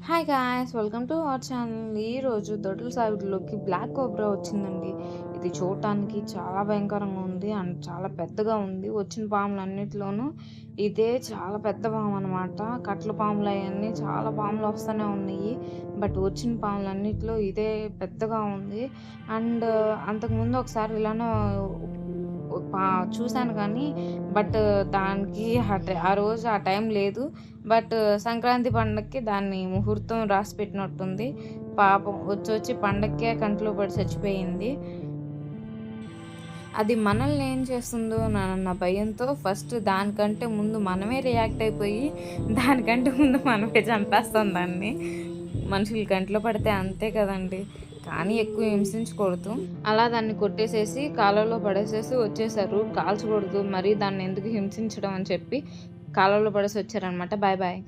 Hi guys, welcome to our channel. ఈరోజు దొడ్ల సావిడిలోకి black cobra వచ్చిందండి. ఇది చూడటానికి చాలా భయంకరంగా ఉంది అండ్ చాలా పెద్దగా ఉంది. వచ్చిన పాములన్నిటిలోనూ ఇదే చాలా పెద్ద పాము అనమాట. కట్ల పాములు అవన్నీ చాలా పాములు వస్తూనే ఉన్నాయి. బట్ వచ్చిన పాములన్నిటిలో ఇదే పెద్దగా ఉంది. అండ్ అంతకుముందు ఒకసారి ఇలానే పా చూశాను కానీ బట్ దానికి ఆ రోజు ఆ టైం లేదు. బట్ సంక్రాంతి పండగకి దాన్ని ముహూర్తం రాసి పెట్టినట్టుంది. పాపం వచ్చి పండగకే కంట్లో పడి చచ్చిపోయింది. అది మనల్ని ఏం చేస్తుందో అన్న భయంతో ఫస్ట్ దానికంటే ముందు మనమే రియాక్ట్ అయిపోయి దానికంటే ముందు మనమే చంపేస్తాం దాన్ని. మనుషులు కంట్లో పడితే అంతే కదండి. కానీ ఎక్కువ హింసించకూడదు. అలా దాన్ని కొట్టేసేసి కాలువలో పడేసేసి వచ్చేసారు. కాల్చకూడదు, మరీ దాన్ని ఎందుకు హింసించడం అని చెప్పి కాలువలో పడేసి వచ్చారనమాట. Bye bye.